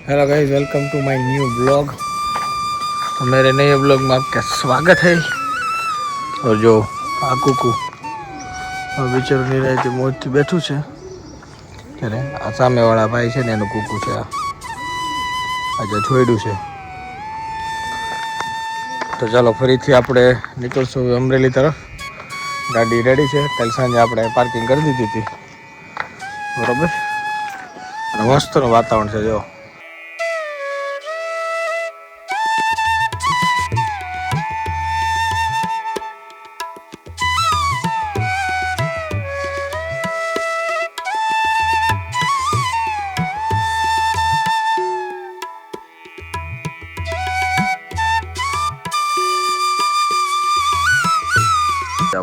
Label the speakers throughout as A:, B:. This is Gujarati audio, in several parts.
A: Hello guys, welcome to my new blog. तो मेरे नए ब्लॉग में आपका स्वागत है। और जो आ कुकू बिचारू निरायती મોજથી બેઠું છે ત્યારે આ સામેવાળા ભાઈ છે ને એનું કૂકુ છે, આજે છોડ્યું છે। તો ચાલો ફરીથી આપણે નીકળશું અમરેલી તરફ। ગાડી રેડી છે, કાલ સાંજે આપણે પાર્કિંગ કરી દીધી હતી, બરાબર। અને મસ્તનું વાતાવરણ છે જો।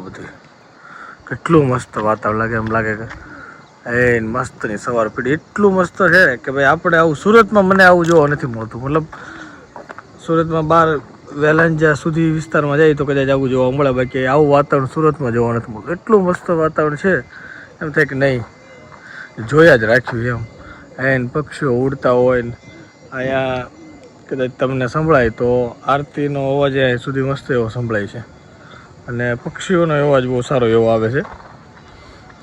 A: બધું કેટલું મસ્ત વાતાવરણ લાગે, એમ લાગે કે એ મસ્તની સવાર પડી એટલું મસ્ત છે કે ભાઈ આપણે આવું સુરતમાં મને આવું જોવા નથી મળતું। મતલબ સુરતમાં બહાર વેલંજા સુધી વિસ્તારમાં જાય તો કદાચ આવું જોવા મળે, બાકી આવું વાતાવરણ સુરતમાં જોવા નથી મળતું। એટલું મસ્ત વાતાવરણ છે, એમ થાય કે નહીં જોયા જ રાખ્યું એમ। એન પક્ષીઓ ઉડતા હોય ને અહીંયા કદાચ તમને સંભળાય તો આરતીનો અવાજ અહીંયા સુધી મસ્ત એવો સંભળાય છે, અને પક્ષીઓનો અવાજ બહુ સારો એવો આવે છે।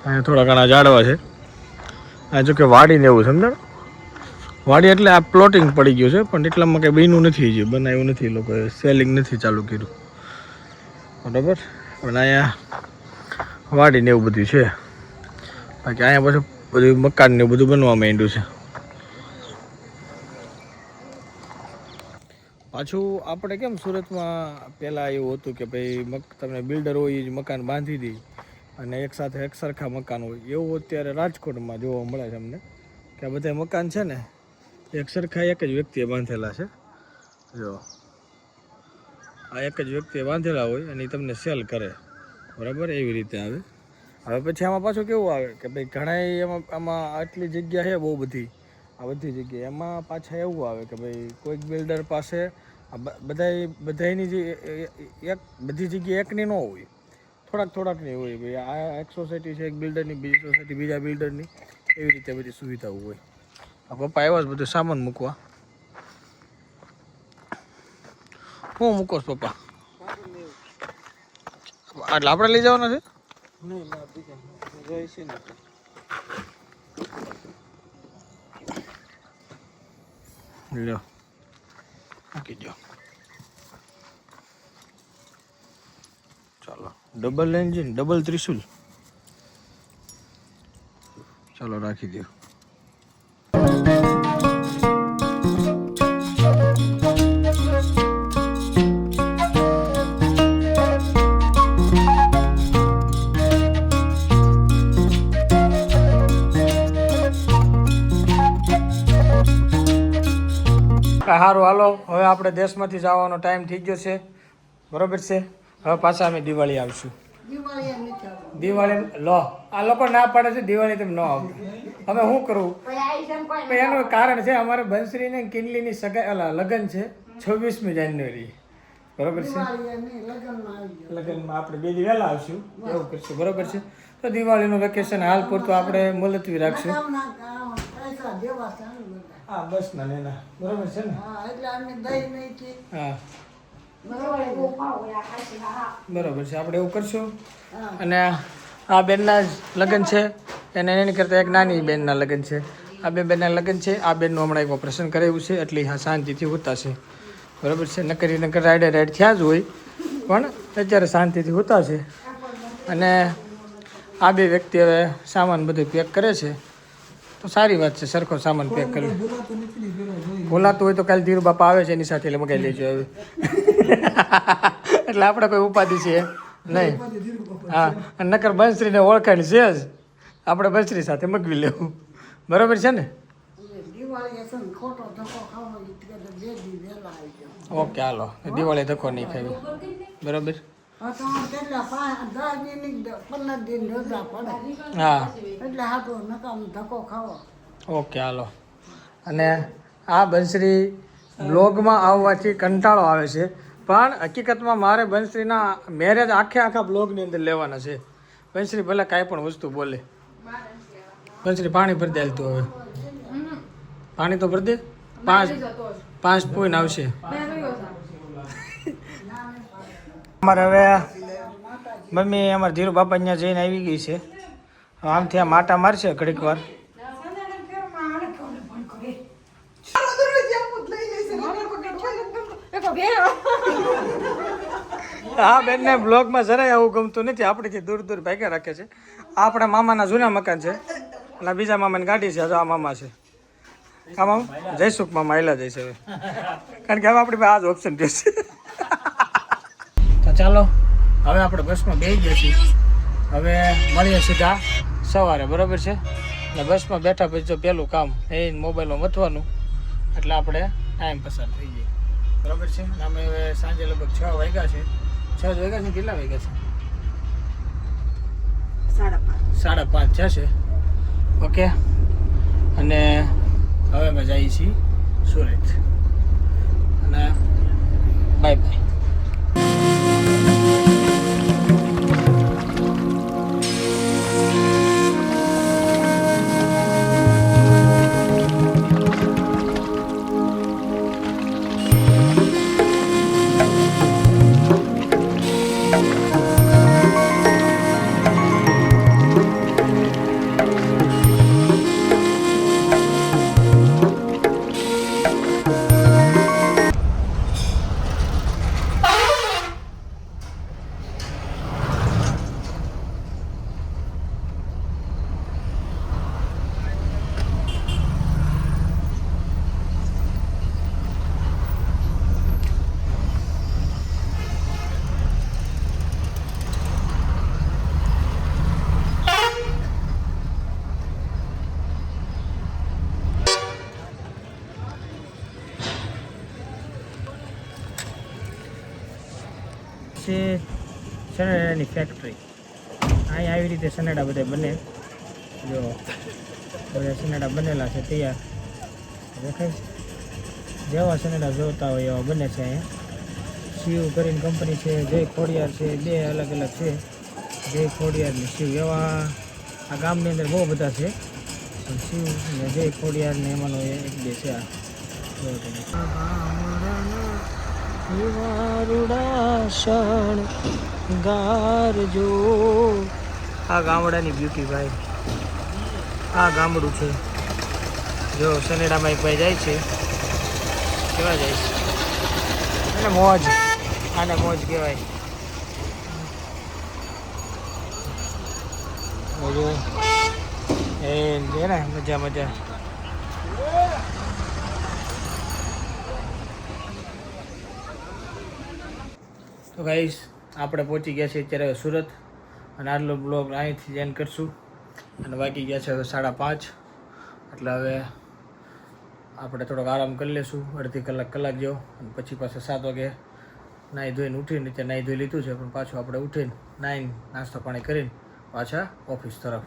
A: અહીંયા થોડા ઘણા ઝાડવા છે, આ જો કે વાડીને એવું સમજાણ વાડી એટલે આ પ્લોટિંગ પડી ગયું છે, પણ એટલામાં કંઈ બીનું નથી, જે બનાવ્યું નથી, એ લોકોએ સેલિંગ નથી ચાલુ કર્યું, બરાબર। પણ અહીંયા વાડીને એવું બધું છે, બાકી અહીંયા પછી બધું મકાન ને બધું બનવા માંડ્યું છે। પાછું આપણે કેમ સુરતમાં પહેલાં એવું હતું કે ભાઈ તમને બિલ્ડર હોય એ જ મકાન બાંધી દે અને એક સાથે એક સરખા મકાન હોય, એવું અત્યારે રાજકોટમાં જોવા મળે છે અમને કે આ બધા મકાન છે ને એક સરખા એક જ વ્યક્તિએ બાંધેલા છે। જો આ એક જ વ્યક્તિએ બાંધેલા હોય અને એ તમને સેલ કરે, બરાબર, એવી રીતે આવે। હવે પછી આમાં પાછું કેવું આવે કે ભાઈ ઘણા આમાં આટલી જગ્યા છે બહુ બધી, આ બધી જગ્યાએ એમાં પાછા એવું આવે કે ભાઈ કોઈક બિલ્ડર પાસે બધાની જે બધી જગ્યાએ એકની ન હોય, થોડાકની હોય। ભાઈ આ એક સોસાયટી છે એક બિલ્ડરની, બીજી સોસાયટી બીજા બિલ્ડરની, એવી રીતે બધી સુવિધાઓ હોય। આ પપ્પા આવ્યા જ બધું સામાન મૂકવા। શું મૂકો છો પપ્પા? એટલે આપણે લઈ જવાના છે? લો મૂકી દો, ચાલો। ડબલ એન્જિન, ડબલ ત્રિશુલ, ચાલો રાખી દો। સારું હાલો, હવે આપણે દેશમાંથી જવાનો ટાઈમ થઈ ગયો છે, બરોબર છે। હવે પાછા અમે દિવાળી આવશું। દિવાળી લો આ લોકો ના પાડે છે દિવાળી તેમ ન આવતા, હવે શું કરવું? એનું કારણ છે અમારે બંસરી ને કિનલીની સગાઈ લગ્ન છે 26મી જાન્યુઆરી, બરોબર છે। લગ્નમાં આપણે 2 દી વહેલા આવશું, એવું કરશું, બરોબર છે। તો દિવાળીનું વેકેશન હાલ પૂરતું આપણે મુલતવી રાખશું। હા બસ ના લેના, બરોબર છે ને? હા બરોબર છે, આપણે એવું કરશું। અને આ બેનના લગ્ન છે, એને એની કરતાં એક નાની બેનના લગ્ન છે, આ બે બેનના લગ્ન છે। આ બેનનું હમણાં એક ઓપરેશન કરાવ્યું છે, એટલે હા શાંતિથી હોતા છે, બરોબર છે। નકર રાઈડ થયા જ હોય, પણ અત્યારે શાંતિથી હોતા છે। અને આ બે વ્યક્તિ હવે સામાન બધું પેક કરે છે, તો સારી વાત છે, સરખો સામાન પેક કરી। બોલાતું હોય તો કાલે ધીરુ બાપા આવે છે એની સાથે એટલે મગાઈ લેજો હવે। એટલે આપણે કોઈ ઉપાધિ છે નહીં, હા। નકર બંસરીને ઓળખાણ છે જ, આપણે બંસરી સાથે મગવી લેવું, બરોબર છે ને? ઓકે હાલો, દિવાળી ધક્કો નહીં ખાવી, બરોબર? હા ઓકે હાલો। અને આ બંસરી બ્લોગમાં આવવાથી કંટાળો આવે છે, પણ હકીકતમાં મારે બંસરીના મેરેજ આખા બ્લોગની અંદર લેવાના છે। બંસરી ભલે કાંઈ પણ વસ્તુ બોલે। બંસરી પાણી ભરી દે તું, હવે પાણી તો ભરી દે। પાંચ પોઈન્ટ આવશે. અમારે હવે મમ્મી અમારા ધીરુ બાપા અહીંયા જઈને આવી ગઈ છે. આમથી આમ આટા મારશે ઘડીક વાર. હા બેનને બ્લોગમાં જરાય આવું ગમતું નથી. આપણેથી દૂર દૂર ભાગ્યા રાખે છે. આપણા મામાના જૂના મકાન છે અને બીજા મામાની ગાડી છે. આ મામા છે. હા મામા જયસુખ મામા આયલા જઈશ હવે, કારણ કે હવે આપણી પાસે આ જ ઓપ્શન રહેશે. તો ચાલો હવે આપણે બસમાં બેસી ગયા છીએ. હવે મળીએ સીધા સવારે, બરાબર છે? અને બસમાં બેઠા પછી જો પહેલું કામ એ મોબાઈલમાં મથવાનું, એટલે આપણે ટાઈમ પસાર થઈ જાય, બરાબર છે? અમે હવે સાંજે લગભગ 6 વાગ્યા છે. 6 વાગ્યા છે, કેટલા વાગ્યા છે? 5:30 થશે. ઓકે, અને હવે અમે જઈએ છીએ સુરત. અને બાય બાય. છે સનેડાની ફેક્ટરી. અહીંયા આવી રીતે સનેડા બધા બને. જો બધા સનેડા બનેલા છે તૈયાર, દેખાય જેવા સનેડા જોતા હોય એવા બને છે. અહીંયા શિવ કરીને કંપની છે, જય ખોડિયાર છે, બે અલગ અલગ છે. જય ખોડિયાર ને શિવ એવા આ ગામની અંદર બહુ બધા છે, પણ શિવ ને જય ખોડિયાર ને એમાંનો એક બે છે. આ ગારજો આ ગામડાની બ્યુટી ભાઈ. આ ગામડું છે. જો સનેડામાં એક ભાઈ જાય છે, કેવા જાય છે, અને મોજ, આને મોજ કહેવાય. એ ને મજા મજા. તો ગાઈસ આપણે પહોંચી ગયા છીએ અત્યારે સુરત, અને આટલો બ્લોગ અહીંથી જ એન્ડ કરશું. અને વાગી ગયા છે હવે 5:30. એટલે હવે આપણે થોડોક આરામ કરી લઈશું, અડધી કલાક જેવો. અને પછી પાછા 7 વાગે નાહી ધોઈને ઉઠીને, ત્યાં નાહી ધોઈ લીધું છે, પણ પાછું આપણે ઉઠીને નાહીને નાસ્તો પાણી કરીને પાછા ઓફિસ તરફ.